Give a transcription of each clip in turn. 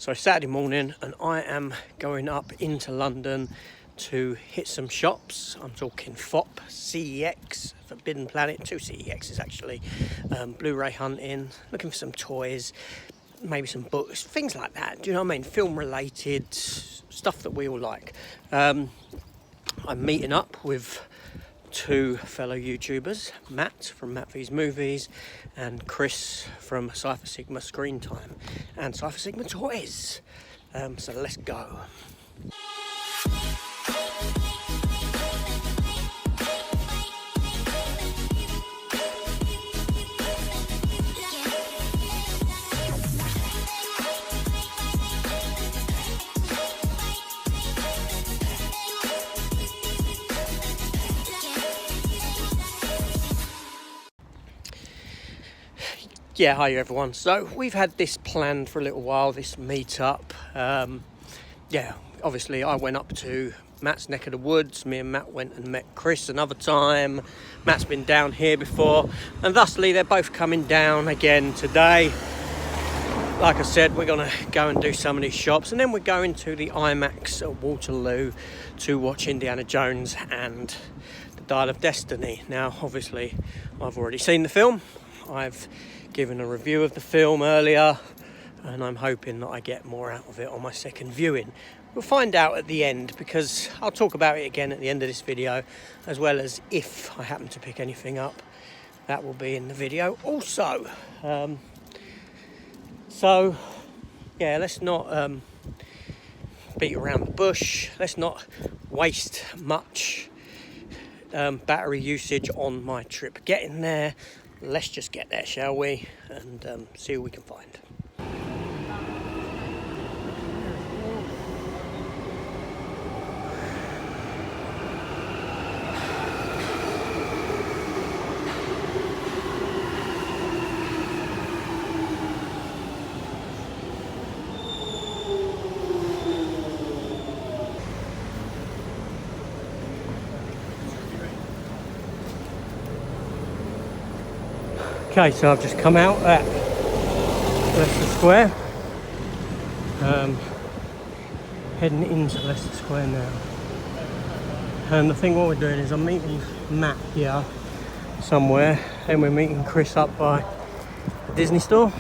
So Saturday morning, and I am going up into London to hit some shops. I'm talking FOP, CEX, Forbidden Planet, 2 CEXs actually, Blu-ray Hunting, looking for some toys, maybe some books, things like that. Do you know what I mean? Film related stuff that we all like. I'm meeting up with two fellow YouTubers, Matt from Matt V's Movies and Chris from Cypher Sigma Screen Time and Cypher Sigma Toys. So let's go. Yeah, hi everyone. So we've had this planned for a little while, this meet-up. Yeah, obviously I went up to Matt's neck of the woods. Me and Matt went and met Chris another time. Matt's been down here before, and thusly they're both coming down again today. Like I said, we're going to go and do some of these shops, and then we're going to the IMAX at Waterloo to watch Indiana Jones and the Dial of Destiny. Now, obviously, I've already seen the film. I've given a review of the film earlier, and I'm hoping that I get more out of it on my second viewing. We'll find out at the end, because I'll talk about it again at the end of this video, as well as if I happen to pick anything up, that will be in the video also. So yeah, let's not beat around the bush. Let's not waste much battery usage on my trip getting there. Let's just get there, shall we, and see what we can find. Okay, so I've just come out at Leicester Square, heading into Leicester Square now. And I think what we're doing is I'm meeting Matt here somewhere, then we're meeting Chris up by the Disney store,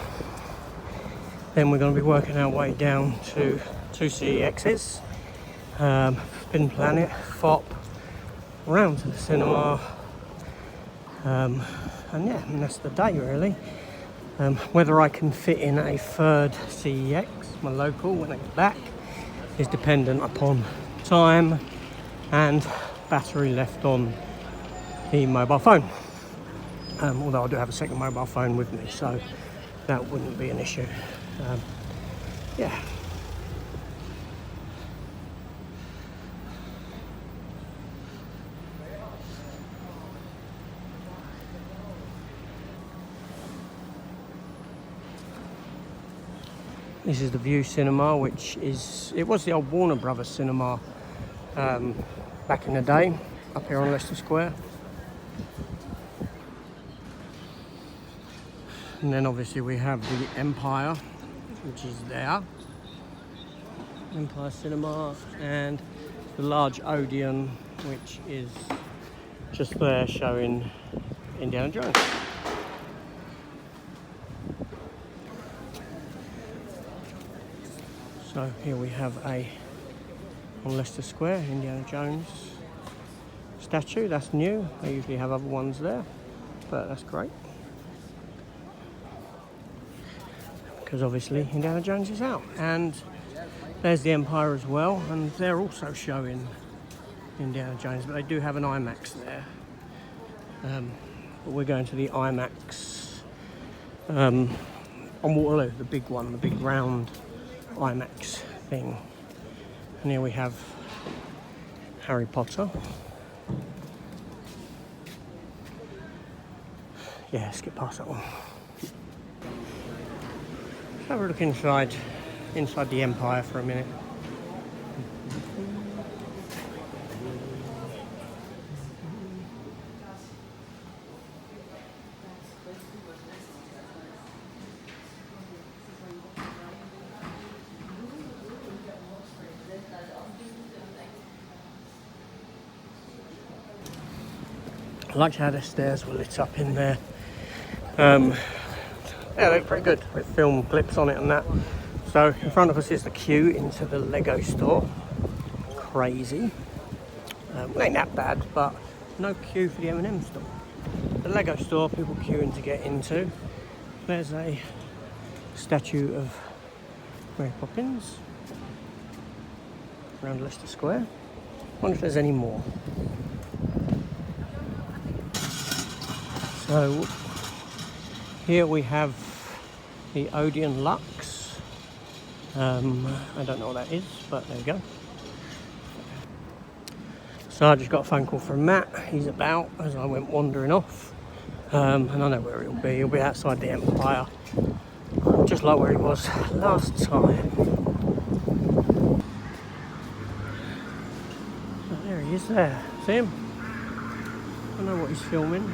then we're going to be working our way down to 2 CEXs, Forbidden Planet, FOP, round to the cinema. And yeah, and that's the day really. Whether I can fit in a third CEX, my local, when I get back, is dependent upon time and battery left on the mobile phone. Although I do have a second mobile phone with me, so that wouldn't be an issue. Yeah. This is the View Cinema, which it was the old Warner Brothers cinema back in the day, up here on Leicester Square. And then obviously we have the Empire, which is there. Empire Cinema, and the large Odeon, which is just there showing Indiana Jones. So here we have on Leicester Square, Indiana Jones statue. That's new. They usually have other ones there, but that's great, because obviously Indiana Jones is out. And there's the Empire as well, and they're also showing Indiana Jones, but they do have an IMAX there. But we're going to the IMAX on Waterloo, the big one, the big round IMAX thing. And here we have Harry Potter. Yeah, skip past that one. Let's have a look inside the Empire for a minute. I liked how the stairs were lit up in there. Yeah, they look pretty good with film clips on it and that. So in front of us is the queue into the Lego store. Crazy. Ain't that bad, but no queue for the M&M store. The Lego store, people queuing to get into. There's a statue of Mary Poppins around Leicester Square. Wonder if there's any more. So here we have the Odeon Lux. I don't know what that is, but there we go. So I just got a phone call from Matt. He's about as I went wandering off. And I know where he'll be. He'll be outside the Empire, just like where he was last time. Oh, there he is there. See him? I don't know what he's filming.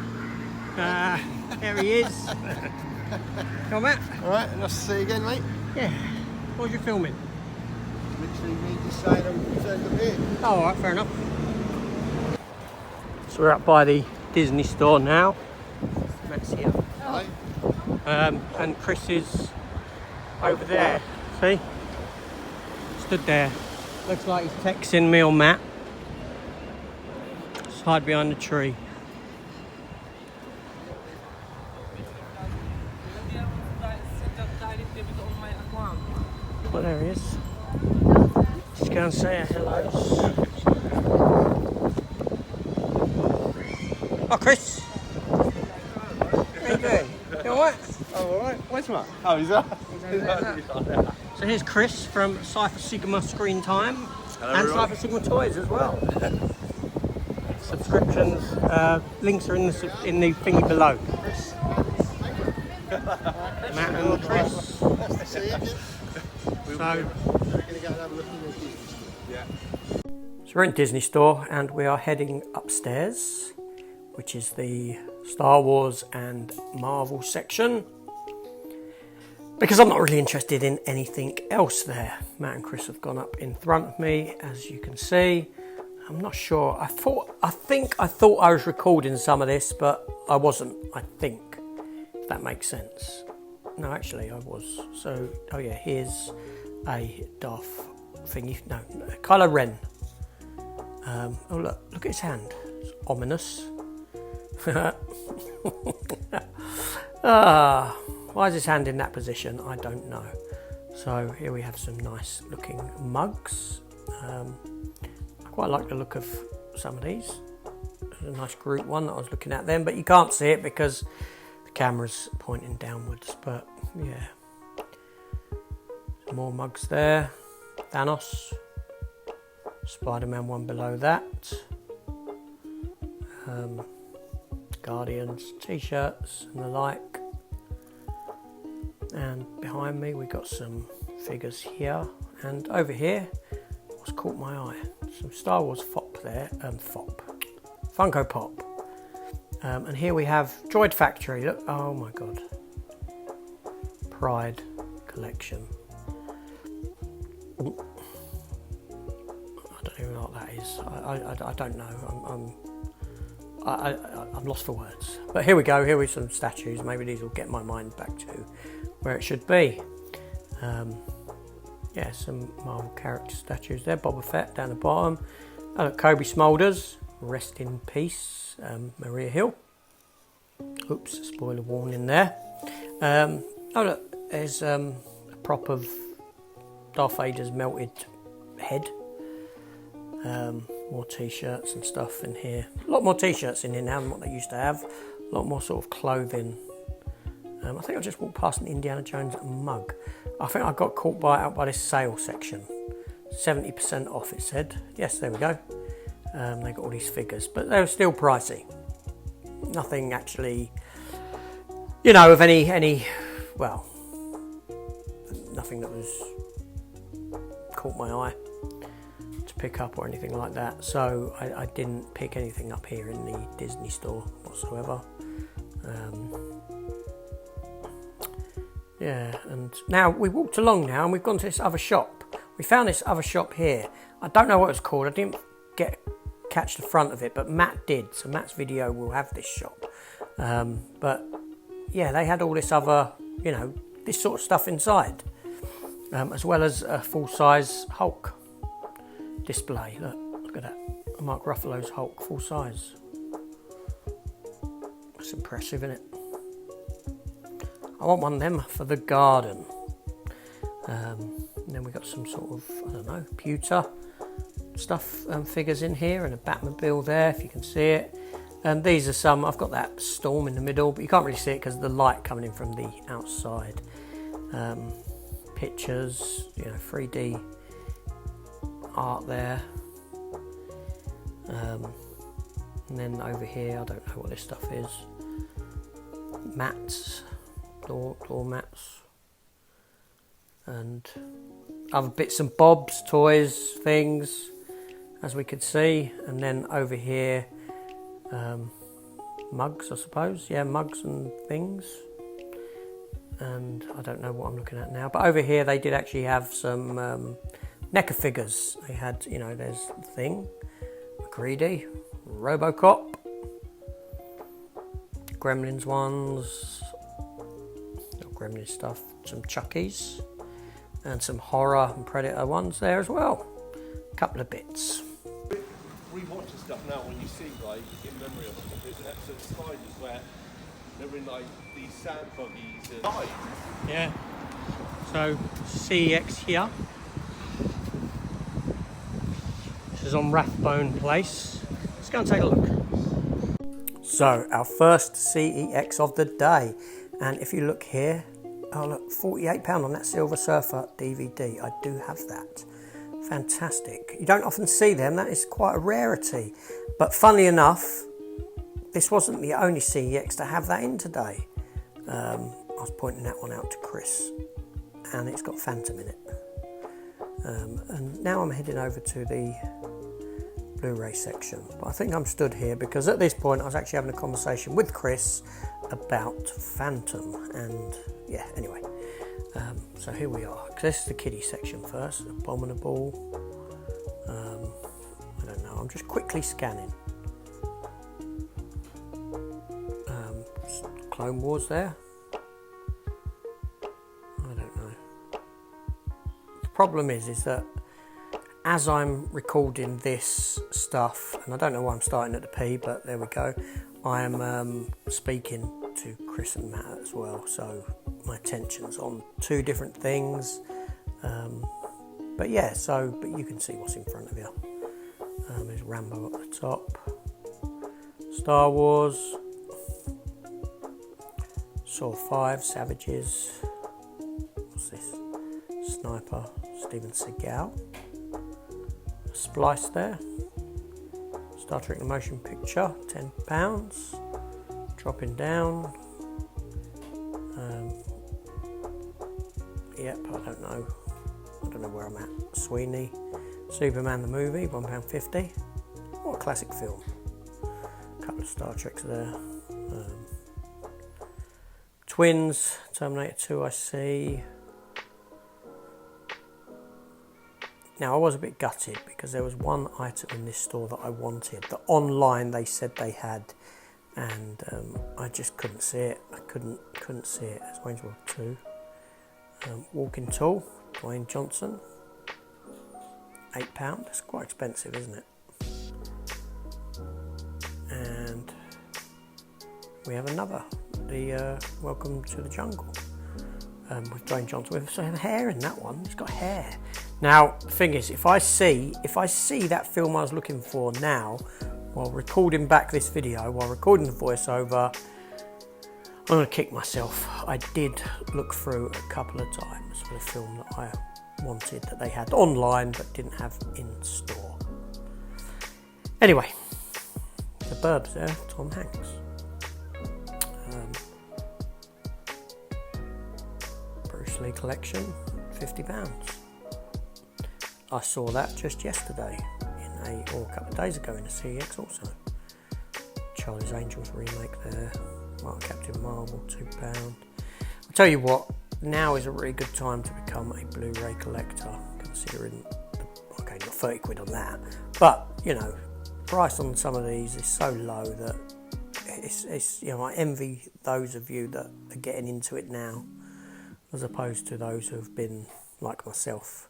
There he is. Come on, Matt. Alright, nice to see you again, mate. Yeah. What was you filming? Literally me deciding I'm turned up here. Oh, alright, fair enough. So we're up by the Disney store now. Matt's here. Hi. And Chris is over there. See? Stood there. Looks like he's texting me or Matt. Just hide behind the tree. Well, there he is. Just go and say hello. Oh, Chris. How you doing? You alright? Oh, alright. Where's Matt? Oh, he's there. So here's Chris from Cypher Sigma Screen Time. Hello, and everyone. Cypher Sigma Toys as well. Subscriptions, links are in the thingy below. Matt and Chris. So we're in Disney Store and we are heading upstairs, which is the Star Wars and Marvel section, because I'm not really interested in anything else there. Matt and Chris have gone up in front of me, as you can see. I'm not sure. I thought I was recording some of this, but I wasn't. I think, if that makes sense. No, actually, I was. So, oh yeah, here's a Darth thingy. No, Kylo Ren. Oh look at his hand. It's ominous. Why is his hand in that position? I don't know. So here we have some nice looking mugs. I quite like the look of some of these. There's a nice group one that I was looking at then, but you can't see it because the camera's pointing downwards. But yeah, more mugs there. Thanos, Spider-Man one below that. Guardians t-shirts and the like. And behind me we got some figures here, and over here what's caught my eye, some Star Wars Fop there, Funko Pop. And here we have Droid Factory. Look, oh my god, Pride collection. Ooh. I don't even know what that is. I don't know. I'm lost for words. But here we go. Here are some statues. Maybe these will get my mind back to where it should be. Yeah, some Marvel character statues there. Boba Fett down the bottom. Oh, look, Kobe Smulders. Rest in peace, Maria Hill. Oops, spoiler warning there. Oh look, there's a prop of Darth Vader's melted head. More t-shirts and stuff in here. A lot more t-shirts in here now than what they used to have. A lot more sort of clothing. I think I just walked past an Indiana Jones mug. I think I got caught out by this sale section. 70% off it said. Yes, there we go. They got all these figures, but they were still pricey. Nothing actually, you know, of any, well, nothing that was caught my eye to pick up or anything like that. So I didn't pick anything up here in the Disney store whatsoever. Yeah, and now we walked along now and we've gone to this other shop. We found this other shop here. I don't know what it's called. I didn't catch the front of it, but Matt did. So Matt's video will have this shot. But yeah, they had all this other, you know, this sort of stuff inside, as well as a full-size Hulk display. Look at that, Mark Ruffalo's Hulk, full size. That's impressive, isn't it? I want one of them for the garden. And then we got some sort of, I don't know, pewter stuff, figures in here, and a Batmobile there, if you can see it. And these are some, I've got that storm in the middle, but you can't really see it because of the light coming in from the outside. Pictures, you know, 3D art there. And then over here, I don't know what this stuff is. Mats, door mats. And other bits and bobs, toys, things, as we could see. And then over here, mugs, I suppose. Yeah, mugs and things. And I don't know what I'm looking at now. But over here, they did actually have some NECA figures. They had, you know, there's the Thing, McCready, Robocop, Gremlins ones, little Gremlins stuff, some Chuckies, and some horror and Predator ones there as well. A couple of bits. Rewatching stuff now, when you see, like, in memory of it, there's an episode of Spiders where they're in, like, these sand buggies and dive. Yeah. So CEX here. This is on Rathbone Place. Let's go and take a look. So our first CEX of the day, and if you look here, oh look, £48 on that Silver Surfer DVD. I do have that. Fantastic. You don't often see them. That is quite a rarity. But funnily enough, this wasn't the only CEX to have that in today. I was pointing that one out to Chris, and it's got Phantom in it. And now I'm heading over to the Blu-ray section. But I think I'm stood here because at this point I was actually having a conversation with Chris about Phantom, and yeah, anyway. So here we are. This is the kiddie section first. Abominable. I don't know. I'm just quickly scanning. Clone Wars there. I don't know. The problem is that as I'm recording this stuff, and I don't know why I'm starting at the P, but there we go. I am speaking to Chris and Matt as well, so my attention's on two different things. But yeah, but you can see what's in front of you. There's Rambo at the top. Star Wars. Saw 5, Savages. What's this? Sniper, Steven Seagal. Splice there. Star Trek the Motion Picture, £10. Dropping down. Yep, I don't know. I don't know where I'm at. Sweeney. Superman the movie, £1.50. What a classic film. A couple of Star Treks there. Twins, Terminator 2 I see. Now I was a bit gutted because there was one item in this store that I wanted that online they said they had, and I just couldn't see it. I couldn't see it. It's Wayne's World 2. Walking Tall, Dwayne Johnson. £8. That's quite expensive, isn't it? And we have another, the Welcome to the Jungle, with Dwayne Johnson with some hair in that one. He's got hair. Now the thing is, if I see that film I was looking for now, while recording back this video, while recording the voiceover, I'm going to kick myself. I did look through a couple of times for the film that I wanted, that they had online but didn't have in store. Anyway, the Burbs there, Tom Hanks. Bruce Lee collection, £50. I saw that just yesterday, or a couple of days ago in the CEX also. Charlie's Angels remake there. Captain Marvel, £2. I'll tell you what, now is a really good time to become a Blu-ray collector, considering, okay, not 30 quid on that, but, you know, price on some of these is so low that it's you know, I envy those of you that are getting into it now, as opposed to those who have been like myself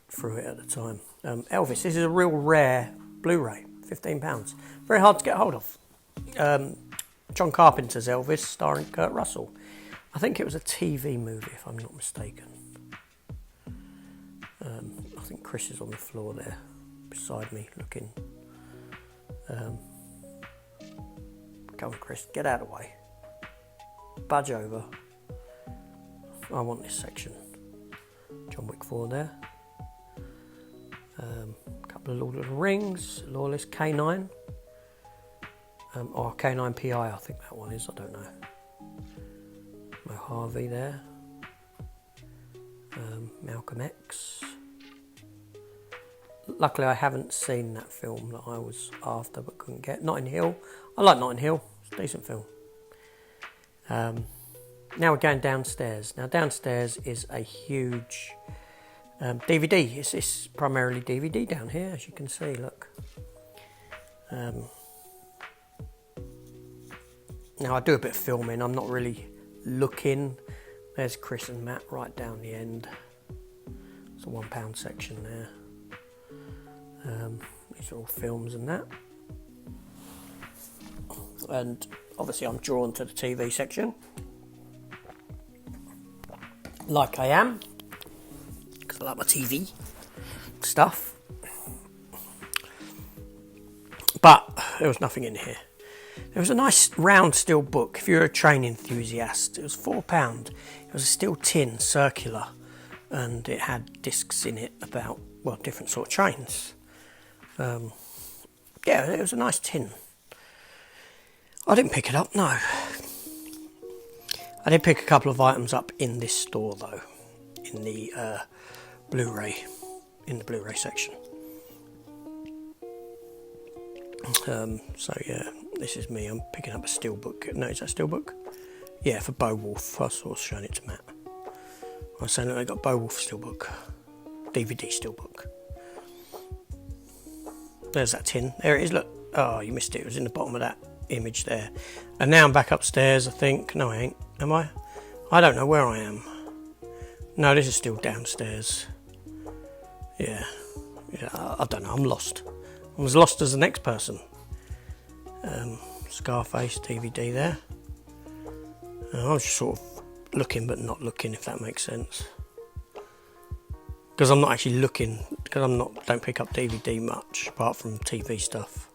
through it at the time. Elvis, this is a real rare Blu-ray, £15, very hard to get hold of. John Carpenter's Elvis, starring Kurt Russell. I think it was a TV movie, if I'm not mistaken. I think Chris is on the floor there beside me looking. Come on, Chris, get out of the way. Budge over. I want this section. John Wick 4 there. A couple of Lord of the Rings, Lawless, K9. Or K9 PI, I think that one is, I don't know. Mo Harvey there. Malcolm X. Luckily I haven't seen that film that I was after but couldn't get. Notting Hill. I like Notting Hill. It's a decent film. Now we're going downstairs. Now downstairs is a huge DVD. It's primarily DVD down here, as you can see, look. Now I do a bit of filming, I'm not really looking. There's Chris and Matt right down the end. It's a £1 section there. These are all films and that. And obviously I'm drawn to the TV section. Like I am. Because I like my TV stuff. But there was nothing in here. There was a nice round steel book. If you're a train enthusiast, it was £4. It was a steel tin, circular, and it had discs in it about, well, different sort of trains. Yeah, it was a nice tin. I didn't pick it up, no. I did pick a couple of items up in this store though, in the Blu-ray section. So yeah, this is me. I'm picking up a steelbook. No, is that steelbook? Yeah, for Beowulf. I was showing it to Matt. I was saying that I got Beowulf steelbook, DVD steelbook. There's that tin. There it is. Look. Oh, you missed it. It was in the bottom of that image there. And now I'm back upstairs. I think. No, I ain't. Am I? I don't know where I am. No, this is still downstairs. Yeah. I don't know. I'm lost. I'm as lost as the next person. Scarface DVD there. I was just sort of looking but not looking, if that makes sense. Because I'm not actually looking, because don't pick up DVD much apart from TV stuff.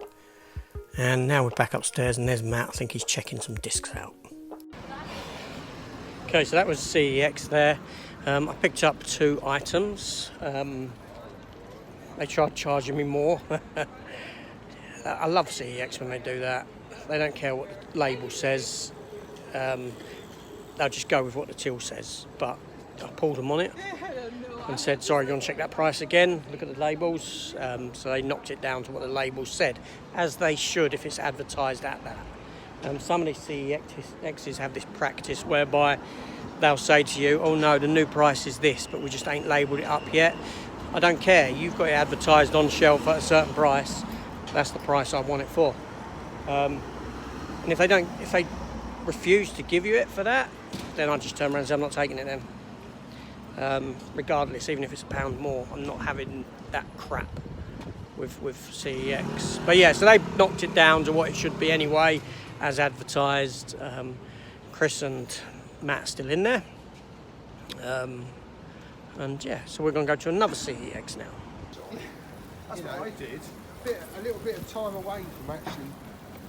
And now we're back upstairs and there's Matt. I think he's checking some discs out. Okay, so that was CEX there. I picked up 2 items. They tried charging me more. I love CEX when they do that. They don't care what the label says. They'll just go with what the till says. But I pulled them on it and said, sorry, you want to check that price again? Look at the labels. So they knocked it down to what the labels said, as they should if it's advertised at that. Some of these CEXs have this practice whereby they'll say to you, oh no, the new price is this, but we just ain't labelled it up yet. I don't care. You've got it advertised on shelf at a certain price. That's the price I want it for. And if they refuse to give you it for that, then I just turn around and say I'm not taking it then. Regardless, even if it's £1 more, I'm not having that crap with CEX. But yeah, so they knocked it down to what it should be anyway, as advertised. Chris and Matt still in there. And yeah, so we're going to go to another CEX now. That's what I did. A little bit of time away from actually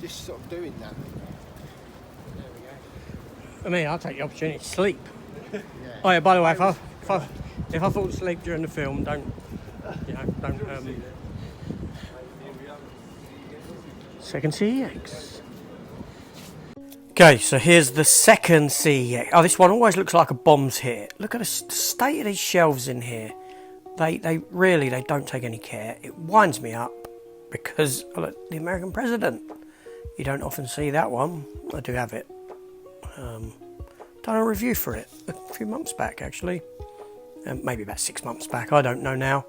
just sort of doing that. There we go. I mean, I'll take the opportunity to sleep. Yeah. Oh yeah, by the way, if I fall asleep during the film, don't. Second CEX. Okay, so here's the second CEX. Oh, this one always looks like a bomb's hit. Look at the state of these shelves in here. They really don't take any care. It winds me up because look, the American president. You don't often see that one. I do have it. Done a review for it a few months back, actually. Maybe about 6 months back. I don't know now.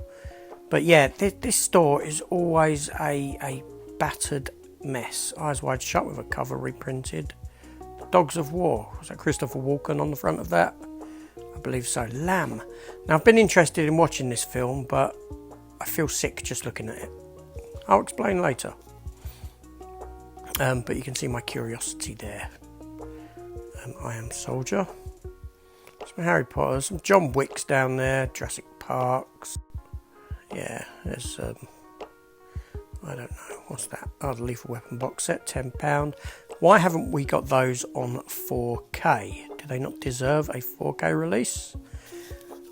But yeah, this store is always a battered mess. Eyes Wide Shut with a cover reprinted. Dogs of War. Was that Christopher Walken on the front of that? I believe so. Lamb. Now, I've been interested in watching this film, but I feel sick just looking at it. I'll explain later. But you can see my curiosity there. I Am Soldier. Some Harry Potter. Some John Wicks down there. Jurassic Parks. Yeah, there's... I don't know. What's that? Oh, the Lethal Weapon box set. £10. Why haven't we got those on 4K? Do they not deserve a 4K release?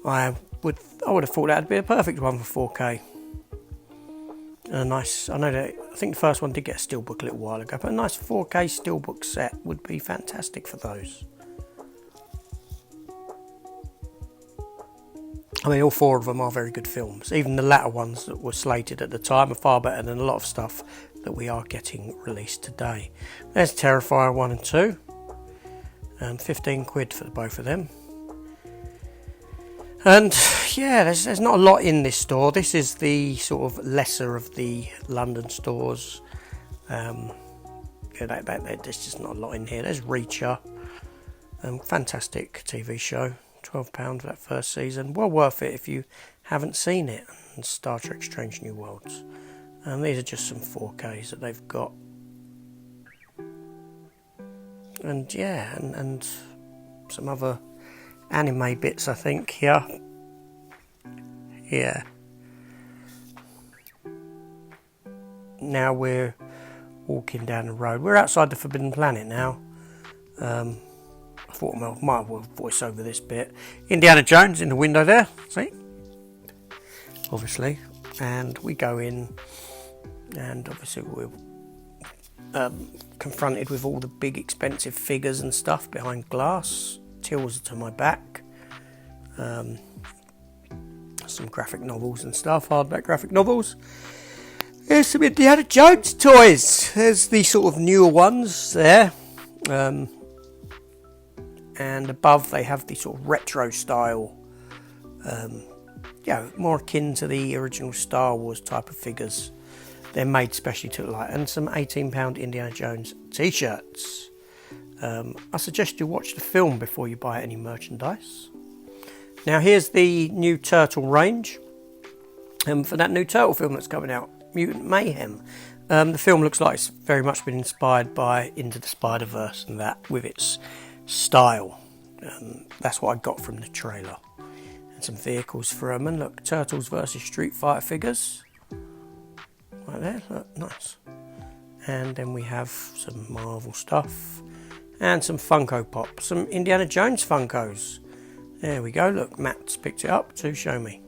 I would have thought that'd be a perfect one for 4K. A nice, I think the first one did get a steelbook a little while ago, but a nice 4K steelbook set would be fantastic for those. I mean, all 4 of them are very good films. Even the latter ones that were slated at the time are far better than a lot of stuff that we are getting released today. There's Terrifier 1 and 2. 15 quid for both of them. And yeah, there's not a lot in this store. This is the sort of lesser of the London stores. There's just not a lot in here. There's Reacher. Fantastic TV show. £12 for that first season. Well worth it if you haven't seen it. And Star Trek Strange New Worlds. And these are just some 4Ks that they've got. And yeah, and some other anime bits, I think, here. Yeah. Now we're walking down the road. We're outside the Forbidden Planet now. I thought I might well voice over this bit. Indiana Jones in the window there, see? Obviously. And we go in, and obviously we're confronted with all the big expensive figures and stuff behind glass. Tills to my back. Some graphic novels and stuff, hardback graphic novels. There's some Indiana Jones toys. There's the sort of newer ones there. And above they have the sort of retro style, more akin to the original Star Wars type of figures. They're made specially to look like. And some £18 Indiana Jones t-shirts. I suggest you watch the film before you buy any merchandise. Now here's the new Turtle range. For that new Turtle film that's coming out, Mutant Mayhem. The film looks like it's very much been inspired by Into the Spider-Verse and that with its style. That's what I got from the trailer. And some vehicles for them. And look, Turtles versus Street Fighter figures. Right there, look, nice. And then we have some Marvel stuff. And some Funko Pop. Some Indiana Jones Funkos. There we go, look, Matt's picked it up to show me.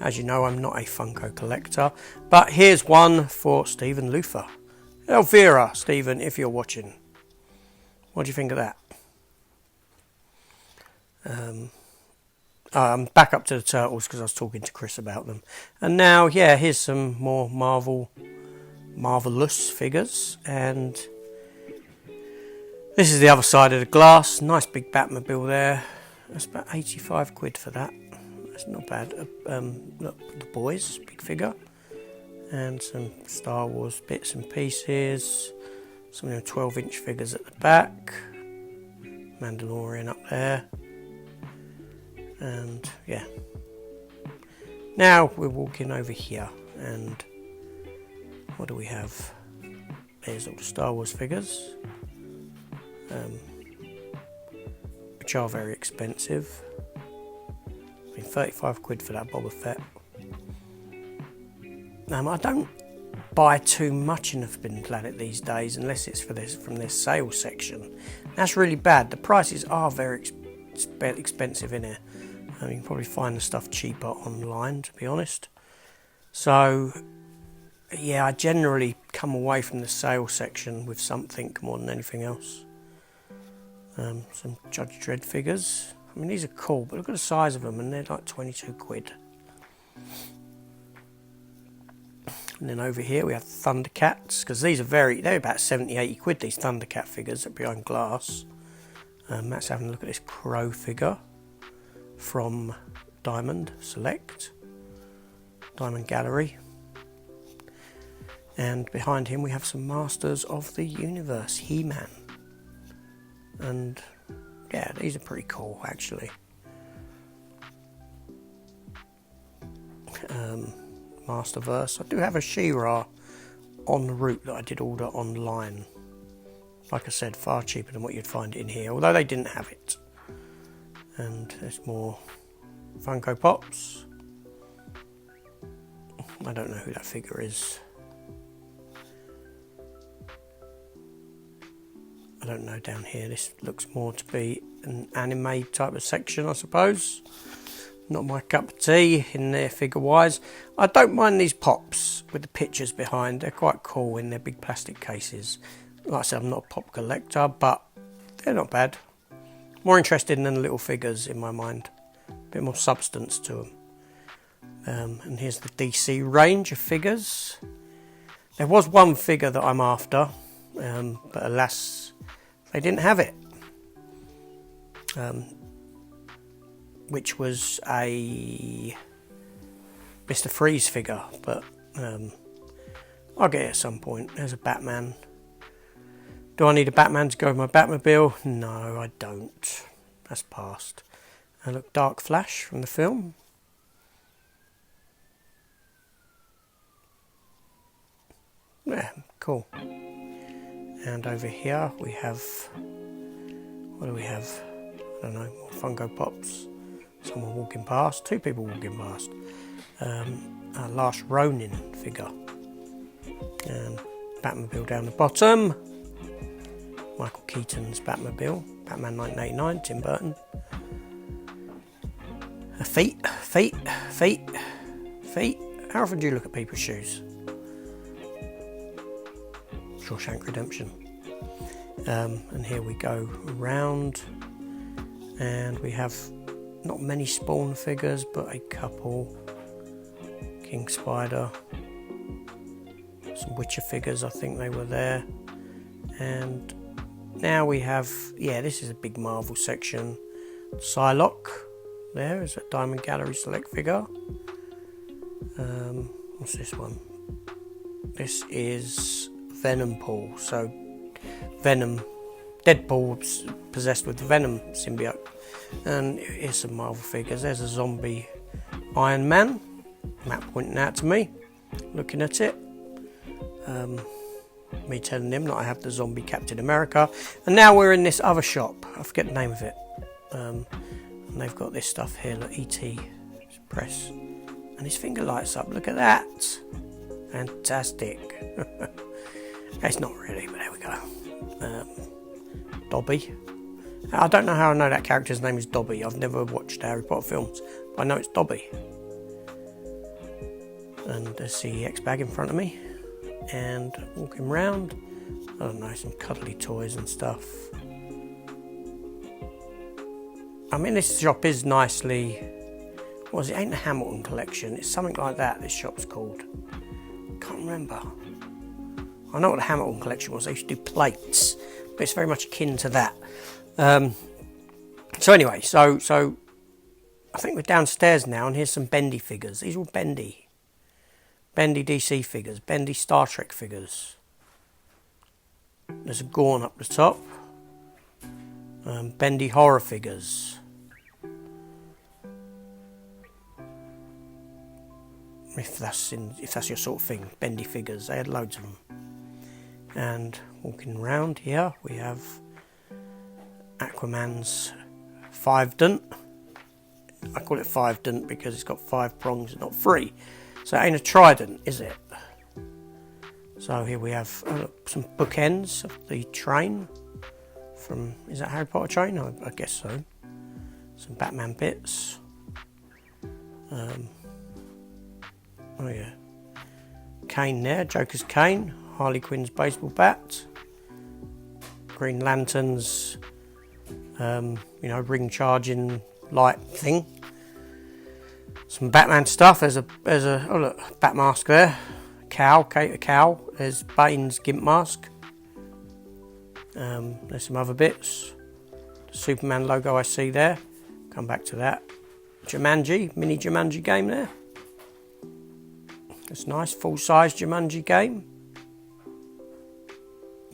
As you know, I'm not a Funko collector. But here's one for Stephen Luther. Elvira, Stephen, if you're watching. What do you think of that? I'm back up to the Turtles because I was talking to Chris about them. And now, yeah, here's some more Marvelous figures. And this is the other side of the glass. Nice big Batmobile there. That's about 85 quid for that. That's not bad. Look, the boys, big figure. And some Star Wars bits and pieces. Some 12-inch figures at the back. Mandalorian up there. And yeah. Now we're walking over here. And what do we have? There's all the Star Wars figures. Which are very expensive. I mean, 35 quid for that Boba Fett. I don't buy too much in the Forbidden Planet these days unless it's from their sales section. That's really bad. The prices are very expensive in here. You can probably find the stuff cheaper online, to be honest. So, yeah, I generally come away from the sales section with something more than anything else. Some Judge Dredd figures. I mean, these are cool, but look at the size of them, and they're like 22 quid. And then over here we have Thundercats, because these are they're about 70, 80 quid, these Thundercat figures that are behind glass. Matt's having a look at this Crow figure from Diamond Select. Diamond Gallery. And behind him we have some Masters of the Universe, He-Man. And yeah, these are pretty cool actually. Masterverse. I do have a She-Ra en route that I did order online. Like I said, far cheaper than what you'd find in here, although they didn't have it. And there's more Funko Pops. I don't know who that figure is. I don't know down here. This looks more to be an anime type of section, I suppose. Not my cup of tea in there figure wise. I don't mind these pops with the pictures behind. They're quite cool in their big plastic cases. Like I said, I'm not a pop collector, but they're not bad. More interested in the little figures in my mind. A bit more substance to them. And here's the DC range of figures. There was one figure that I'm after, but alas, they didn't have it. Which was a Mr. Freeze figure, but I'll get it at some point. There's a Batman. Do I need a Batman to go with my Batmobile? No, I don't. That's past. And look, Dark Flash from the film. Yeah, cool. And over here we have, what do we have? I don't know, more Funko Pops. Someone walking past, two people walking past. A Last Ronin figure. And Batmobile down the bottom. Michael Keaton's Batmobile. Batman 1989, Tim Burton. Feet. How often do you look at people's shoes? Shawshank Redemption. And here we go around. And we have not many Spawn figures, but a couple. King Spider. Some Witcher figures, I think they were there. And now we have, yeah, this is a big Marvel section. Psylocke, there is a Diamond Gallery Select figure. What's this one? This is Venom Pool. So Venom, Deadpool was possessed with the Venom symbiote. And here's some Marvel figures. There's a zombie Iron Man. Matt pointing out to me, looking at it. Me telling him that I have the zombie Captain America. And now we're in this other shop. I forget the name of it. And they've got this stuff here, like E.T. Press. And his finger lights up. Look at that. Fantastic. It's not really, but there we go. Dobby. I don't know how I know that character's name is Dobby. I've never watched Harry Potter films, but I know it's Dobby. And there's the X bag in front of me. And walking round, I don't know, some cuddly toys and stuff. I mean, this shop is nicely, what was it? Ain't the Hamilton collection, it's something like that this shop's called. Can't remember. I know what the Hamilton collection was. They used to do plates, but it's very much akin to that. So anyway, so I think we're downstairs now, and here's some Bendy figures. These are all Bendy DC figures, Bendy Star Trek figures. There's a Gorn up the top. Bendy horror figures. If that's your sort of thing, Bendy figures. They had loads of them. And walking around here, we have Aquaman's 5-dent. I call it 5-dent because it's got 5 prongs and not 3. So it ain't a trident, is it? So here we have some bookends of the train from, is that Harry Potter train? I guess so. Some Batman bits. Oh yeah. Cane there, Joker's cane. Harley Quinn's baseball bat. Green Lantern's, ring charging light thing. Some Batman stuff. There's a oh look, bat mask there. A cow. There's Bane's gimp mask. There's some other bits. The Superman logo I see there. Come back to that. Jumanji, mini Jumanji game there. That's nice, full size Jumanji game.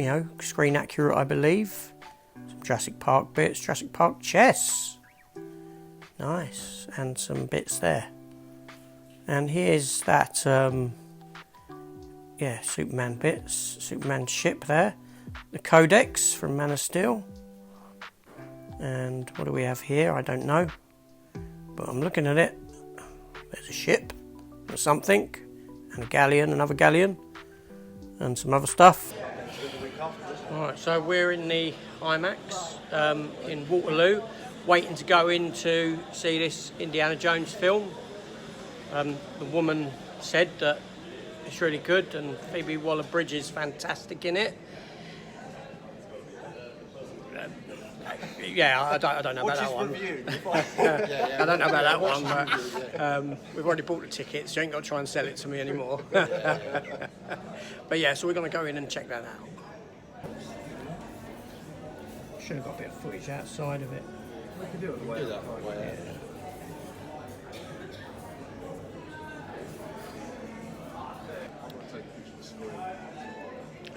you know, screen accurate, I believe. Some Jurassic Park bits, Jurassic Park chess. Nice, and some bits there. And here's that, yeah, Superman bits, Superman ship there. The Codex from Man of Steel. And what do we have here? I don't know. But I'm looking at it. There's a ship or something. And a galleon, another galleon. And some other stuff. Alright, so we're in the IMAX in Waterloo, waiting to go in to see this Indiana Jones film. The woman said that it's really good, and Phoebe Waller-Bridge is fantastic in it. Yeah, I don't know about that one. I don't know about that one, but we've already bought the tickets, so you ain't got to try and sell it to me anymore. But yeah, so we're going to go in and check that out. Should have got a bit of footage outside of it. We can do it the way that way. Yeah.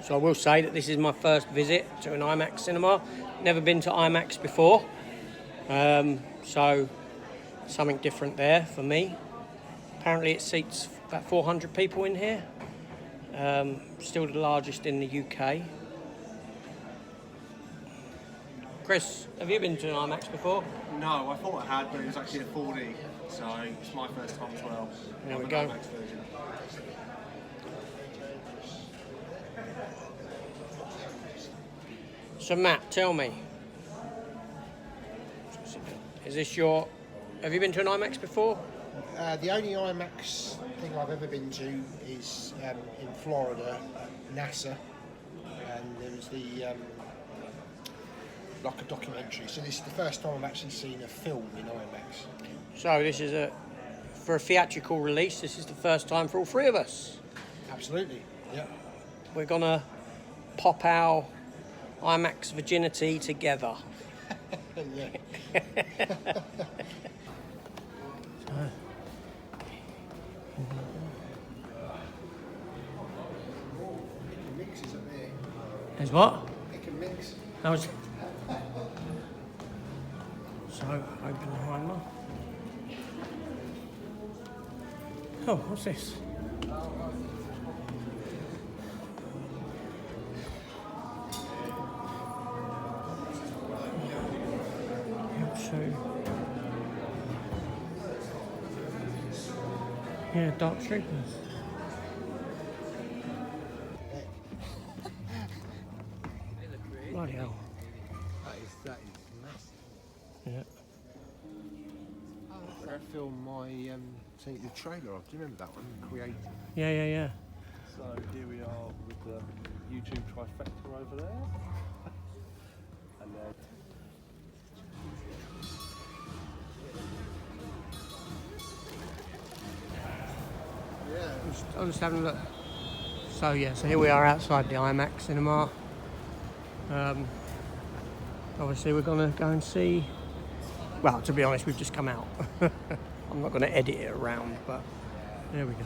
So I will say that this is my first visit to an IMAX cinema. Never been to IMAX before, so something different there for me. Apparently it seats about 400 people in here. Still the largest in the UK. Chris, have you been to an IMAX before? No, I thought I had, but it was actually a 4D, so it's my first time as well. There we go. IMAX version. So Matt, tell me, is this your, have you been to an IMAX before? The only IMAX thing I've ever been to is in Florida, NASA, and there was the like a documentary. So this is the first time I've actually seen a film in IMAX. So this is for a theatrical release, this is the first time for all three of us. Absolutely, yeah. We're gonna pop our IMAX virginity together. Yeah. Mixes up there. There's what? Pick and mix. That was. So Oppenheimer. Oh, what's this? Yeah, Dark Troopers. Bloody hell. That is massive. Yeah. That film seen the trailer of. Do you remember that one? Creative. Yeah. So here we are with the YouTube trifecta over there. And then I'm just having a look. So yeah, so here we are outside the IMAX cinema. Obviously we're gonna go and see, well, to be honest, we've just come out. I'm not gonna edit it around, but there we go.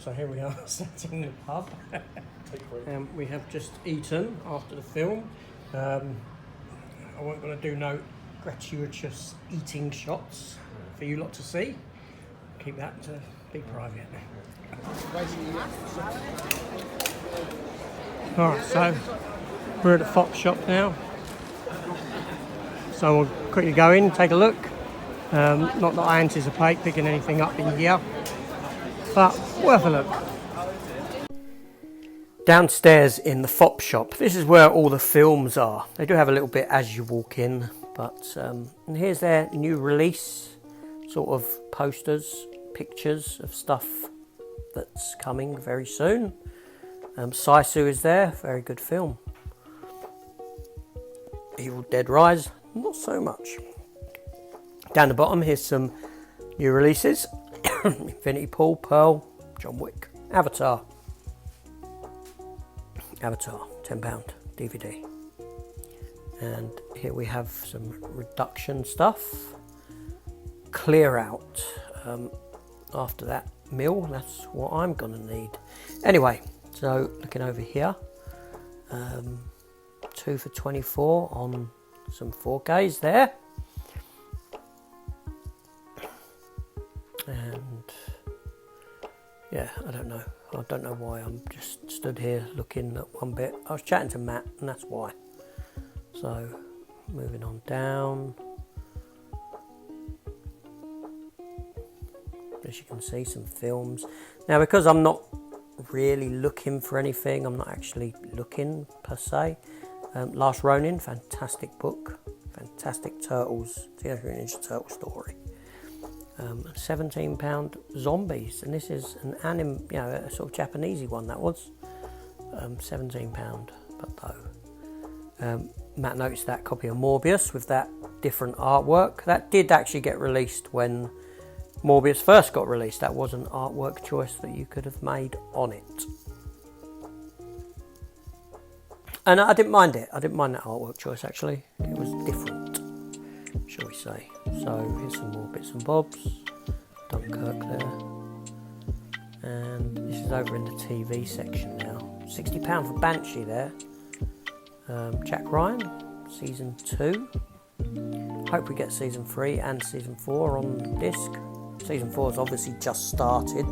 So here we are sat in the pub. We have just eaten after the film. I wasn't gonna do no gratuitous eating shots for you lot to see. Keep that to be private. Alright, so we're at the Fox shop now. So we'll quickly go in, take a look. Not that I anticipate picking anything up in here, but we'll have a look. Downstairs in the Fox shop, this is where all the films are. They do have a little bit as you walk in, but and here's their new release, sort of posters, pictures of stuff that's coming very soon. Sisu is there, very good film. Evil Dead Rise, not so much. Down the bottom, here's some new releases. Infinity Pool, Pearl, John Wick, Avatar, £10 DVD. And here we have some reduction stuff. Clear out. After that meal, that's what I'm gonna need. Anyway, so looking over here, 2 for $24 on some 4Ks there. And yeah, I don't know why I'm just stood here looking at one bit. I was chatting to Matt, and that's why. So moving on down, as you can see, some films. Now, because I'm not really looking for anything, I'm not actually looking per se. Last Ronin, fantastic book, fantastic Turtles, Teenage Mutant Ninja Turtle story. £17 Zombies, and this is an anime, a sort of Japanesey one. That was £17, but though. Matt noticed that copy of Morbius with that different artwork. That did actually get released when Morbius first got released. That was an artwork choice that you could have made on it. And I didn't mind it. I didn't mind that artwork choice, actually. It was different, shall we say. So here's some more bits and bobs. Dunkirk there. And this is over in the TV section now. £60 for Banshee there. Jack Ryan, season 2. Hope we get season 3 and season 4 on disc. Season 4 has obviously just started.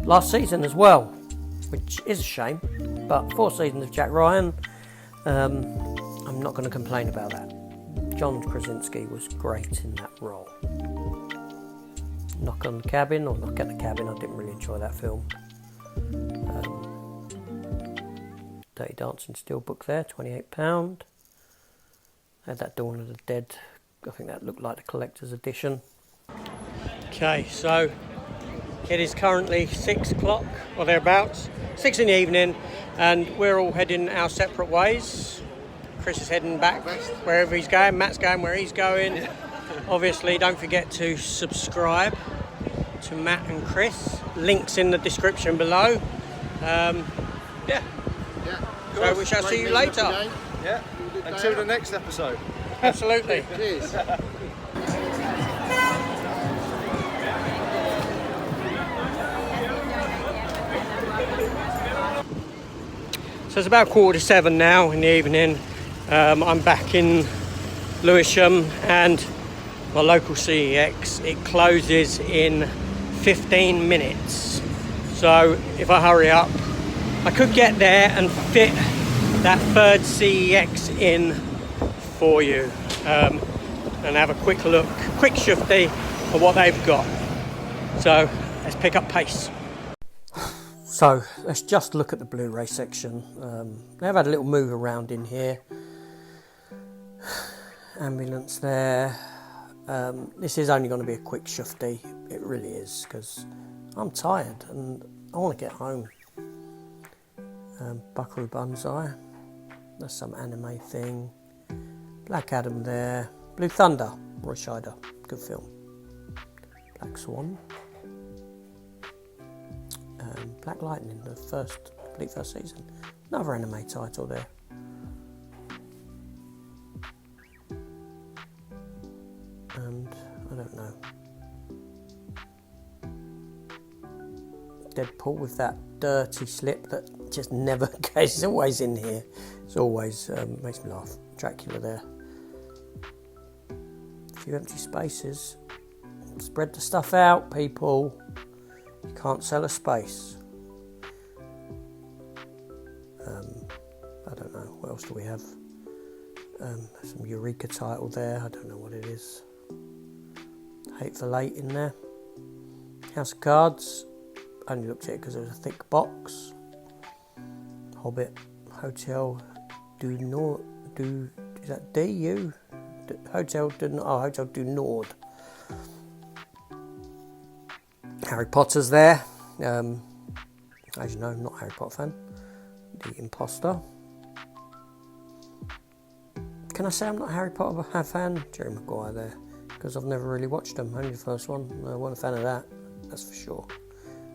Last season as well, which is a shame. But 4 seasons of Jack Ryan, I'm not going to complain about that. John Krasinski was great in that role. Knock at the Cabin, I didn't really enjoy that film. Dirty Dancing Steelbook there, £28. Had that Dawn of the Dead, I think that looked like the collector's edition. Okay, so it is currently 6 o'clock or thereabouts, 6 in the evening, and we're all heading our separate ways. Chris is heading back wherever he's going, Matt's going where he's going. Obviously, don't forget to subscribe to Matt and Chris. Links in the description below. So we shall see you later. Yeah, until the next episode. Absolutely. Cheers. So it's about 7:15 now in the evening. I'm back in Lewisham, and my local CEX, it closes in 15 minutes. So if I hurry up, I could get there and fit that third CEX in for you, and have a quick look, quick shifty at what they've got. So let's pick up pace. So let's just look at the Blu-ray section. They've had a little move around in here. Ambulance there. This is only going to be a quick shifty. It really is, because I'm tired and I want to get home. Buckaroo Banzai. That's some anime thing. Black Adam there. Blue Thunder. Roy Scheider. Good film. Black Swan. Black Lightning, the complete first season. Another anime title there. And I don't know. Deadpool with that dirty slip that just never goes. It's always in here. It's always makes me laugh. Dracula there. A few empty spaces. Spread the stuff out, people. You can't sell a space. I don't know. What else do we have? Some Eureka title there. I don't know what it is. Hateful Eight in there. House of Cards. Only looked at it because it was a thick box. Hobbit. Hotel du Nord. Is that D-U? Hotel du Nord. Harry Potter's there. As you know, I'm not a Harry Potter fan. The Imposter. Can I say I'm not a Harry Potter fan? Jerry Maguire there. Because I've never really watched them. Only the first one. I wasn't a fan of that. That's for sure.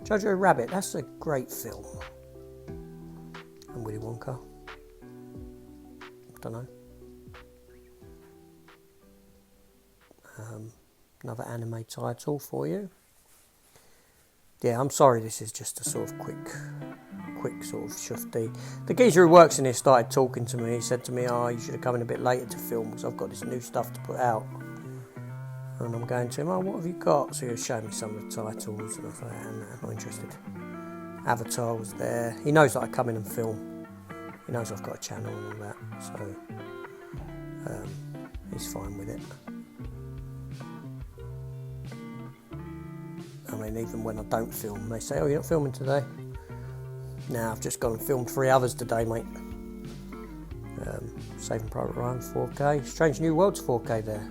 Jojo Rabbit. That's a great film. And Willy Wonka. Don't know. Another anime title for you. Yeah, I'm sorry, this is just a sort of quick quick sort of shufty. The geezer who works in here started talking to me. He said to me, "Oh, you should have come in a bit later to film because I've got this new stuff to put out." And I'm going to him, "Oh, what have you got?" So he was showing me some of the titles, and I thought, "I'm not interested." Avatar was there. He knows that I come in and film. He knows I've got a channel and all that, so he's fine with it. I mean, even when I don't film, they say, "Oh, you're not filming today?" Nah, I've just gone and filmed 3 others today, mate. Saving Private Ryan, 4K. Strange New World's 4K there.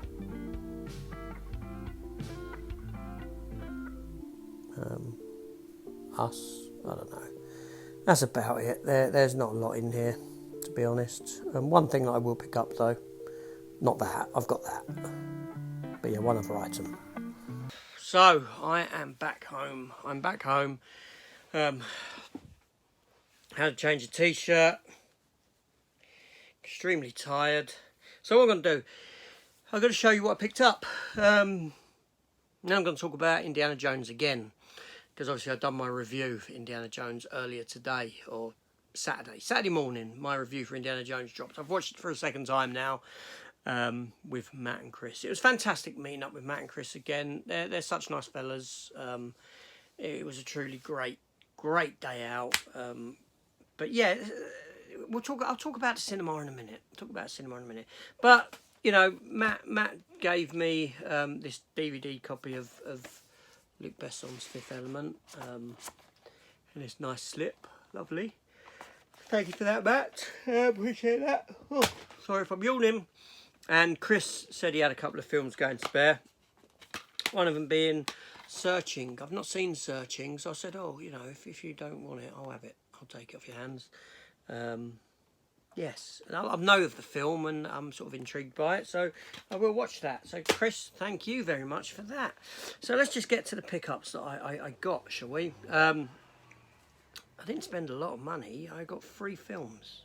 Us, I don't know. That's about it. There's not a lot in here, to be honest. One thing that I will pick up though, not that, I've got that. But yeah, one other item. So, I am back home. I'm back home. Had to change a t-shirt. Extremely tired. So what I'm going to do, I'm going to show you what I picked up. Now I'm going to talk about Indiana Jones again. Because obviously I've done my review for Indiana Jones earlier today, or Saturday morning. My review for Indiana Jones dropped. I've watched it for a second time now with Matt and Chris. It was fantastic meeting up with Matt and Chris again. They're such nice fellas. It was a truly great day out. But yeah, I'll talk about the cinema in a minute. But you know, Matt gave me this DVD copy of Luc Besson's Fifth Element, and this nice slip, lovely. Thank you for that, Matt. Appreciate that. Oh, sorry if I'm yawning. And Chris said he had a couple of films going spare. One of them being Searching. I've not seen Searching, so I said, "Oh, you know, if you don't want it, I'll have it. I'll take it off your hands." Yes, and I know of the film and I'm sort of intrigued by it, so I will watch that. So Chris, thank you very much for that. So let's just get to the pickups that I got, shall we? I didn't spend a lot of money. I got 3 films.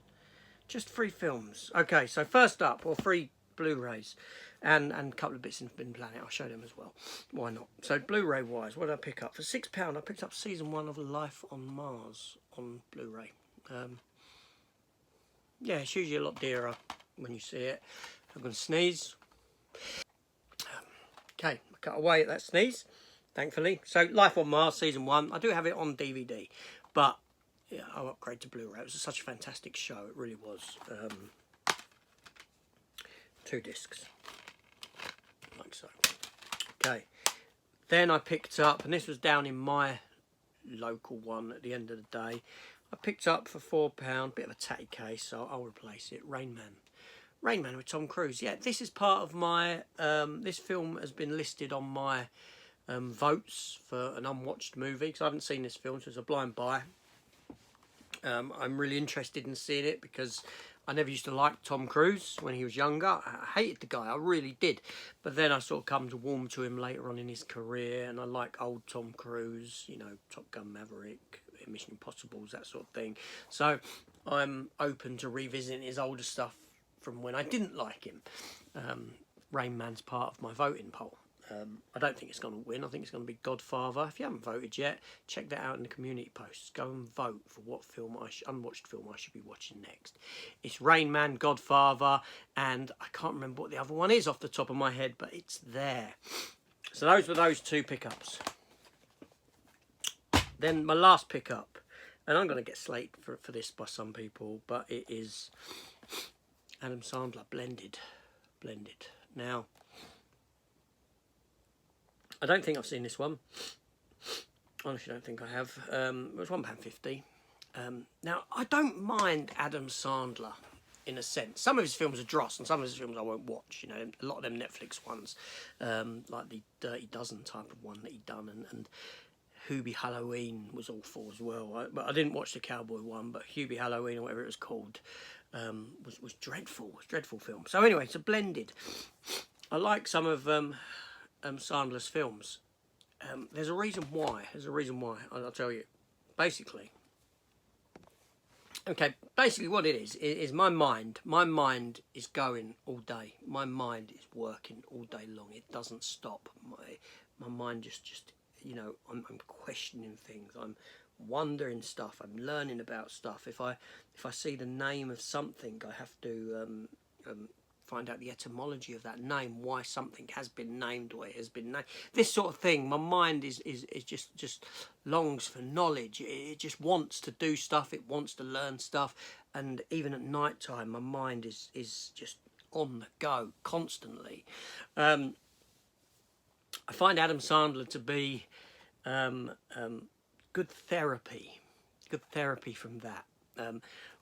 Just 3 films. Okay, so first up, 3 Blu-rays and a couple of bits in Bin Planet. I'll show them as well. Why not? So Blu-ray wise, what did I pick up? For £6, I picked up season 1 of Life on Mars on Blu-ray. Yeah, it's usually a lot dearer when you see it. I'm going to sneeze. Okay, I cut away at that sneeze, thankfully. So, Life on Mars, Season 1. I do have it on DVD, but yeah, I'll upgrade to Blu-ray. It was such a fantastic show, it really was. 2 discs, like so. Okay, then I picked up, and this was down in my local one at the end of the day, I picked up for £4, bit of a tatty case, so I'll replace it. Rain Man with Tom Cruise. Yeah, this is part of my, this film has been listed on my votes for an unwatched movie, because I haven't seen this film, so it's a blind buy. I'm really interested in seeing it, because I never used to like Tom Cruise when he was younger. I hated the guy, I really did. But then I sort of come to warm to him later on in his career, and I like old Tom Cruise, you know, Top Gun Maverick, Mission Impossibles, that sort of thing. So I'm open to revisiting his older stuff from when I didn't like him. Rain Man's part of my voting poll. I don't think it's going to win. I think it's going to be Godfather. If you haven't voted yet, check that out in the community posts. Go and vote for what film unwatched film I should be watching next. It's Rain Man, Godfather, and I can't remember what the other one is off the top of my head, but it's there. So those were those 2 pickups. Then my last pickup, and I'm going to get slated for this by some people, but it is Adam Sandler, Blended. Now, I don't think I've seen this one. Honestly, don't think I have. It was £1.50. Now, I don't mind Adam Sandler in a sense. Some of his films are dross, and some of his films I won't watch. You know, a lot of them Netflix ones, like the Dirty Dozen type of one that he'd done, and Hubie Halloween was awful as well. But I didn't watch the cowboy one, but Hubie Halloween or whatever it was called was dreadful. It was a dreadful film. So anyway, it's a Blended. I like some of Sandler's films. There's a reason why. I'll tell you. Basically what it is my mind is going all day. My mind is working all day long. It doesn't stop. My mind just you know, I'm questioning things. I'm wondering stuff. I'm learning about stuff. If I see the name of something, I have to find out the etymology of that name, why something has been named, or it has been named. This sort of thing. My mind is just longs for knowledge. It just wants to do stuff. It wants to learn stuff. And even at night time, my mind is just on the go constantly. I find Adam Sandler to be good therapy from that.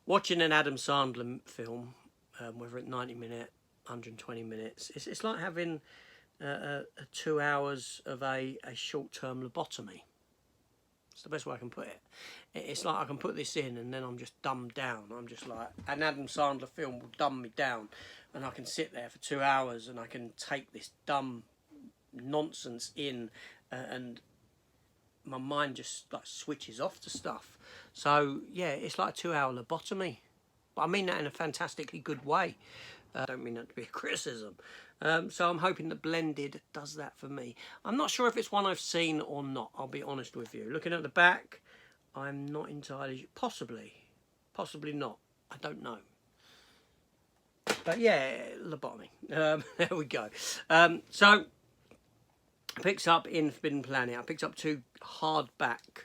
Watching an Adam Sandler film, whether it's 90 minutes, 120 minutes, it's like having 2 hours of a short-term lobotomy. It's the best way I can put it. It's like I can put this in and then I'm just dumbed down. I'm just like, an Adam Sandler film will dumb me down, and I can sit there for 2 hours and I can take this dumb nonsense in, and my mind just like switches off to stuff. So yeah, it's like a 2 hour lobotomy, but I mean that in a fantastically good way. I don't mean that to be a criticism. So I'm hoping that Blended does that for me. I'm not sure if it's one I've seen or not, I'll be honest with you. Looking at the back, I'm not entirely... Possibly not. I don't know. But yeah, lobotomy. There we go. So, picks up in Forbidden Planet. I picked up 2 hardback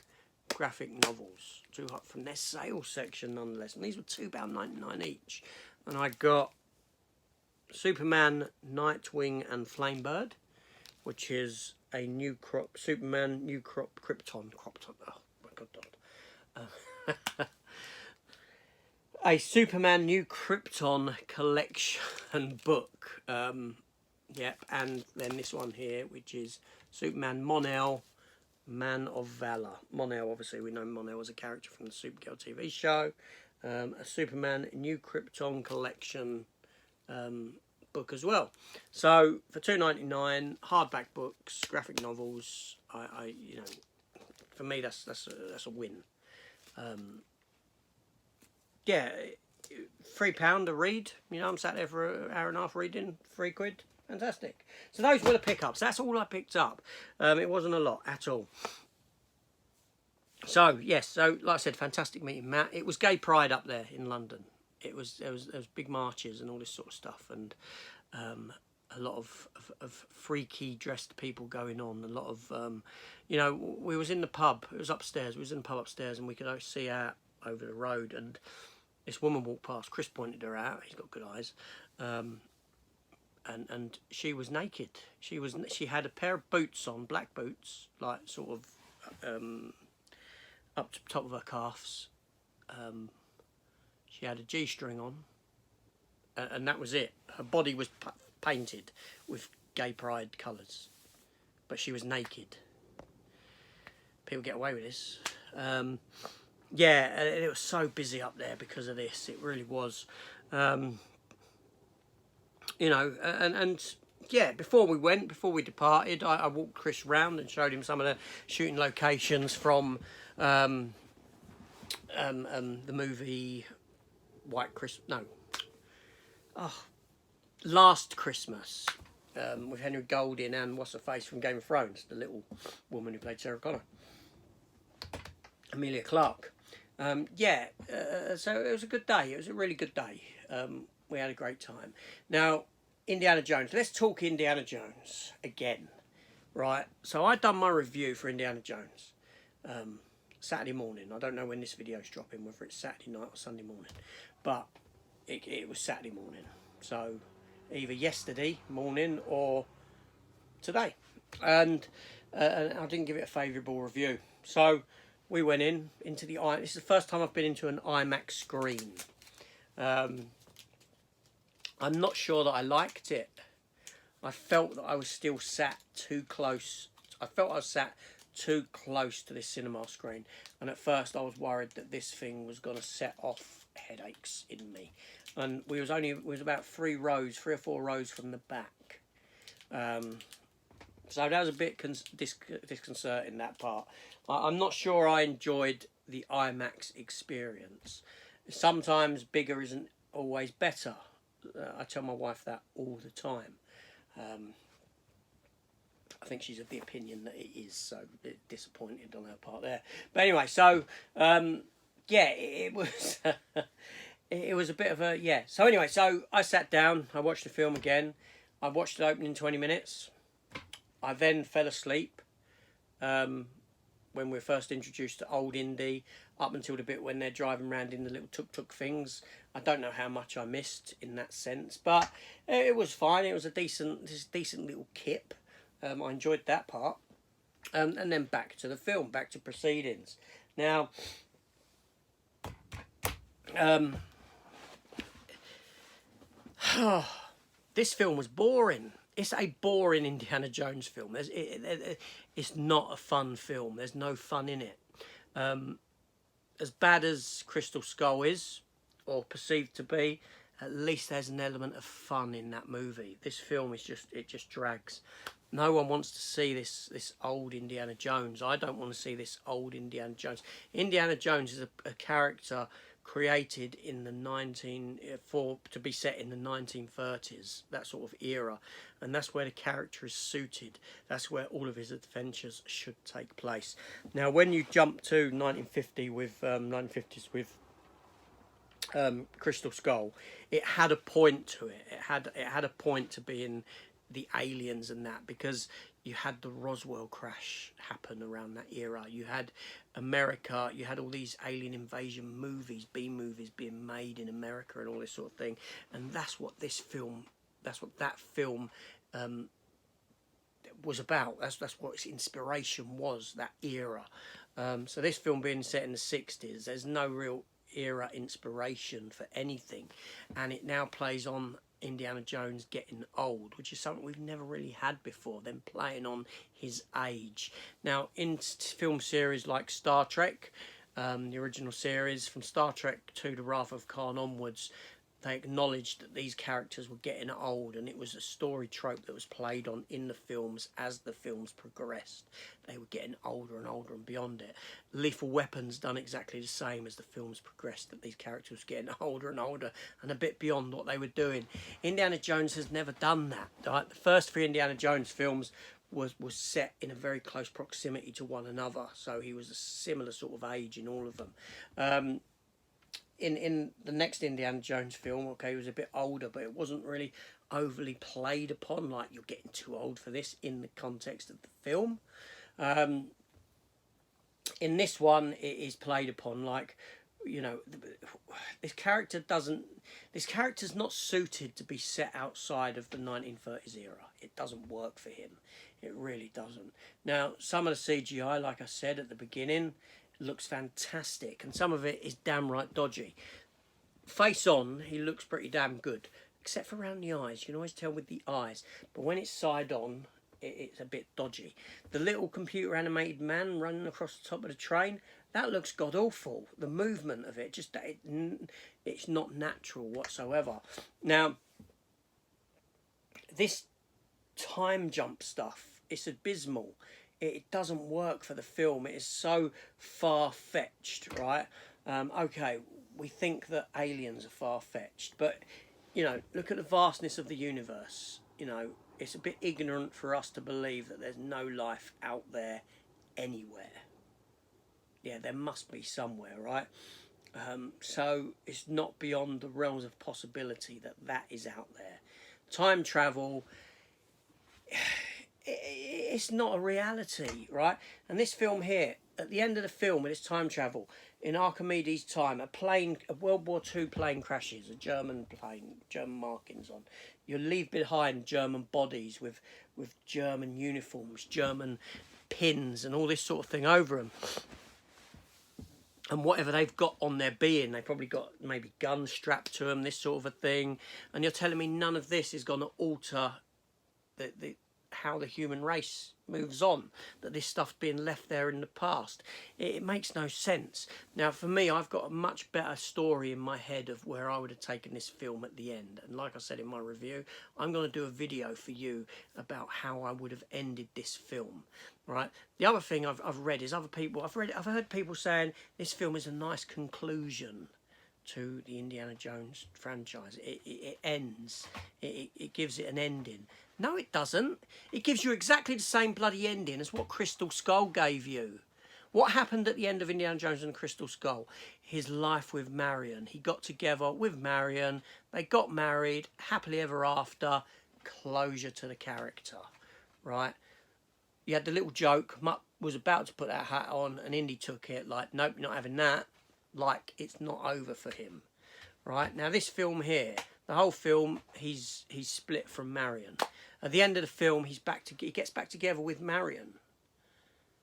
graphic novels. 2 from their sales section nonetheless. And these were £2.99 each. And I got Superman, Nightwing and Flamebird, which is a new crop, Superman, new crop, Krypton, oh my god, a Superman New Krypton collection book, yep, and then this one here, which is Superman Mon-El, Man of Valor. Mon-El, obviously we know Mon-El as a character from the Supergirl TV show. A Superman New Krypton collection book as well. So for £2.99, hardback books, graphic novels, I you know, for me that's a win. Yeah, £3 a read. You know, I'm sat there for an hour and a half reading, £3. Fantastic. So those were the pickups. That's all I picked up. It wasn't a lot at all. So yes, so like I said, fantastic meeting Matt. It was Gay Pride up there in London. There was big marches and all this sort of stuff, and a lot of freaky dressed people going on. A lot of you know, we was in the pub. It was upstairs. We was in the pub upstairs, and we could see out over the road. And this woman walked past. Chris pointed her out. He's got good eyes. And she was naked. She had a pair of boots on, black boots, like sort of up to the top of her calves. She had a G-string on, and that was it. Her body was painted with Gay Pride colours, but she was naked. People get away with this. Yeah, and it was so busy up there because of this. It really was. You know, and yeah, before we departed, I walked Chris round and showed him some of the shooting locations from the movie Last Christmas, with Henry Golding and what's her face from Game of Thrones, the little woman who played Sarah Connor, Emilia Clarke. Yeah, so it was a good day. It was a really good day. We had a great time. Now, Indiana Jones. Let's talk Indiana Jones again, right? So I done my review for Indiana Jones Saturday morning. I don't know when this video's dropping, whether it's Saturday night or Sunday morning, but it was Saturday morning. So either yesterday morning or today, and I didn't give it a favourable review. So we went into the this is the first time I've been into an IMAX screen. I'm not sure that I liked it. I felt that I was still sat too close. I felt I was sat too close to this cinema screen, and at first I was worried that this thing was going to set off headaches in me. And we was about 3 or 4 rows from the back. So that was a bit disconcerting, that part. I'm not sure I enjoyed the IMAX experience. Sometimes bigger isn't always better. I tell my wife that all the time. think she's of the opinion that it is, so a bit disappointed on her part there. But anyway, so yeah, it was it was a bit of a So anyway, so I sat down, I watched the film again. I watched the opening 20 minutes. I then fell asleep when we were first introduced to Old Indy, up until the bit when they're driving around in the little tuk-tuk things. I don't know how much I missed in that sense, but it was fine. It was a decent little kip. I enjoyed that part. And then back to the film, back to proceedings. Now, this film was boring. It's a boring Indiana Jones film. It's not a fun film. There's no fun in it. As bad as Crystal Skull is, or perceived to be, at least there's an element of fun in that movie. This film is just drags. No one wants to see this old Indiana Jones. I don't want to see this old Indiana Jones. Indiana Jones is a character created in the to be set in the 1930s, that sort of era, and that's where the character is suited. That's where all of his adventures should take place. Now, when you jump to 1950s with Crystal Skull, it had a point to it. It had a point to being the aliens and that, because you had the Roswell crash happen around that era. You had America, you had all these alien invasion movies, B-movies being made in America and all this sort of thing. And that's what that film was about. That's what its inspiration was, that era. So this film being set in the 60s, there's no real era inspiration for anything. And it now plays on Indiana Jones getting old, which is something we've never really had before, them playing on his age. Now, in film series like Star Trek, the original series, from Star Trek to The Wrath of Khan onwards, they acknowledged that these characters were getting old, and it was a story trope that was played on in the films as the films progressed. They were getting older and older and beyond it. Lethal Weapon's done exactly the same as the films progressed, that these characters were getting older and older and a bit beyond what they were doing. Indiana Jones has never done that. Right? The first three Indiana Jones films was set in a very close proximity to one another, so he was a similar sort of age in all of them. In the next Indiana Jones film, okay, he was a bit older, but it wasn't really overly played upon, like you're getting too old for this in the context of the film. In this one, it is played upon like, you know, this character's not suited to be set outside of the 1930s era. It doesn't work for him. It really doesn't. Now, some of the CGI, like I said at the beginning, looks fantastic, and some of it is damn right dodgy. Face on, he looks pretty damn good, except for around the eyes. You can always tell with the eyes, but when it's side on, it's a bit dodgy. The little computer animated man running across the top of the train, that looks god awful. The movement of it, it's not natural whatsoever. Now, this time jump stuff, it's abysmal. It doesn't work for the film. It is so far-fetched, right? Okay, we think that aliens are far-fetched, but, you know, look at the vastness of the universe. You know, it's a bit ignorant for us to believe that there's no life out there anywhere. Yeah, there must be somewhere, right? So it's not beyond the realms of possibility that is out there. Time travel, it's not a reality, right? And this film here, at the end of the film, when it's time travel, in Archimedes' time, a World War II plane crashes, a German plane, German markings on. You leave behind German bodies with German uniforms, German pins and all this sort of thing over them. And whatever they've got on their being, they've probably got maybe guns strapped to them, this sort of a thing. And you're telling me none of this is going to alter how the human race moves on, that this stuff's being left there in the past. It makes no sense. Now, for me, I've got a much better story in my head of where I would have taken this film at the end. And like I said in my review, I'm going to do a video for you about how I would have ended this film. Right. The other thing I've read is I've heard people saying this film is a nice conclusion to the Indiana Jones franchise. It ends. It gives it an ending. No, it doesn't. It gives you exactly the same bloody ending as what Crystal Skull gave you. What happened at the end of Indiana Jones and the Crystal Skull? His life with Marion. He got together with Marion. They got married, happily ever after. Closure to the character, right? You had the little joke. Mutt was about to put that hat on, and Indy took it like, nope, you're not having that. Like, it's not over for him, right? Now, this film here, the whole film, he's split from Marion. At the end of the film, he gets back together with Marion.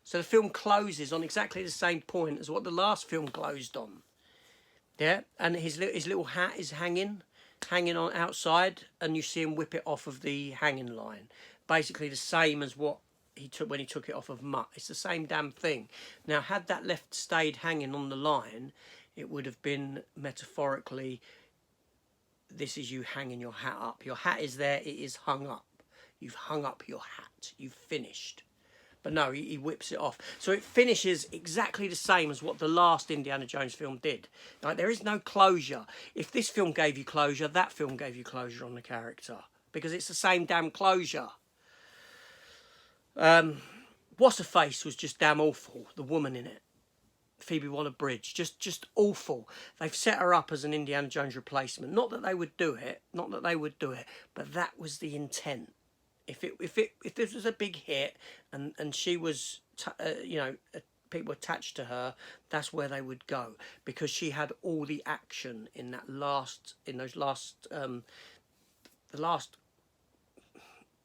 So the film closes on exactly the same point as what the last film closed on. Yeah, and his little hat is hanging on outside, and you see him whip it off of the hanging line. Basically the same as what he took when he took it off of Mutt. It's the same damn thing. Now, had that stayed hanging on the line, it would have been metaphorically, this is you hanging your hat up. Your hat is there, it is hung up. You've hung up your hat. You've finished. But no, he whips it off. So it finishes exactly the same as what the last Indiana Jones film did. Like, there is no closure. If this film gave you closure, that film gave you closure on the character. Because it's the same damn closure. What's-her-face was just damn awful. The woman in it. Phoebe Waller-Bridge. Just awful. They've set her up as an Indiana Jones replacement. Not that they would do it. But that was the intent. If this was a big hit and she was, people attached to her, that's where they would go, because she had all the action in the last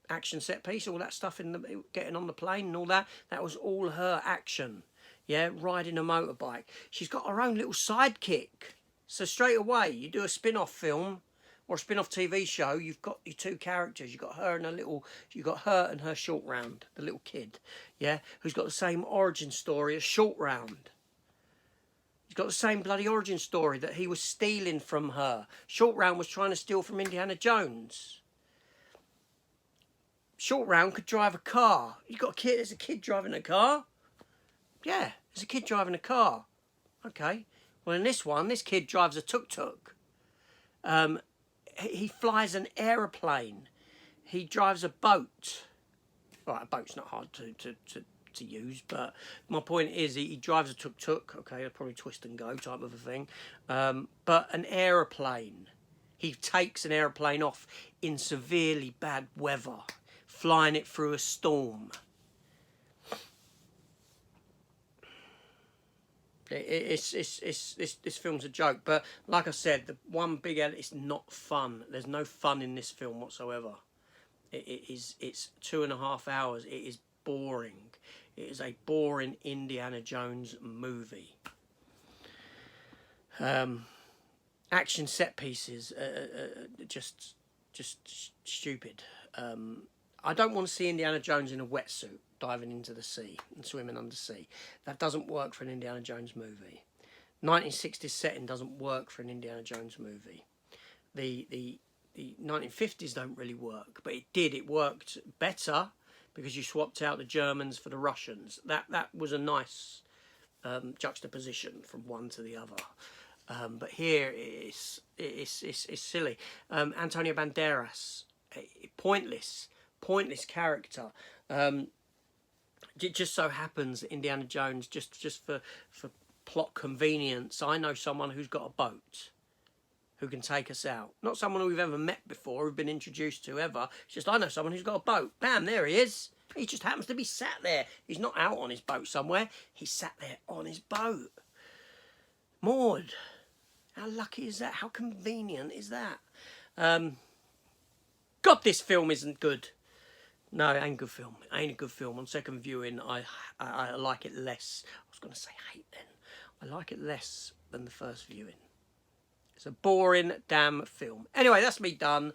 action set piece, all that stuff in the getting on the plane and all that. That was all her action. Yeah, riding a motorbike. She's got her own little sidekick. So straight away, you do a spin-off film or a spin-off TV show, you've got your two characters. You've got her and her Short Round, the little kid, yeah, who's got the same origin story as Short Round. He's got the same bloody origin story, that he was stealing from her. Short Round was trying to steal from Indiana Jones. Short Round could drive a car. You got a kid. There's a kid driving a car. Yeah, there's a kid driving a car. Okay. Well, in this one, this kid drives a tuk-tuk. He flies an aeroplane. He drives a boat. Right, a boat's not hard to use, but my point is he drives a tuk-tuk. Okay, probably twist and go type of a thing. But an aeroplane. He takes an aeroplane off in severely bad weather, flying it through a storm. This film's a joke, but like I said, the one big element, it's not fun. There's no fun in this film whatsoever. It's 2.5 hours. It is boring. It is a boring Indiana Jones movie. Action set pieces just stupid. I don't want to see Indiana Jones in a wetsuit diving into the sea and swimming undersea. That doesn't work for an Indiana Jones movie. 1960s setting doesn't work for an Indiana Jones movie. The 1950s don't really work, but it did. It worked better because you swapped out the Germans for the Russians. That was a nice juxtaposition from one to the other. But here it's silly. Antonio Banderas, pointless character. It just so happens that Indiana Jones, just for plot convenience, I know someone who's got a boat who can take us out. Not someone who we've ever met before, who've been introduced to ever. It's just I know someone who's got a boat. Bam, there he is. He just happens to be sat there. He's not out on his boat somewhere. He's sat there on his boat. Maud, how lucky is that? How convenient is that? God, this film isn't good. No, it ain't a good film. It ain't a good film. On second viewing, I like it less. I was going to say hate then. I like it less than the first viewing. It's a boring damn film. Anyway, that's me done.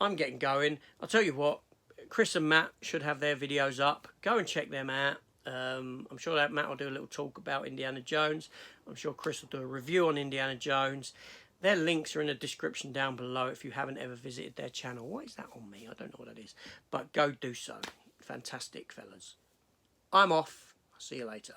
I'm getting going. I'll tell you what, Chris and Matt should have their videos up. Go and check them out. I'm sure that Matt will do a little talk about Indiana Jones. I'm sure Chris will do a review on Indiana Jones. Their links are in the description down below if you haven't ever visited their channel. What is that on me? I don't know what that is. But go do so. Fantastic, fellas. I'm off. I'll see you later.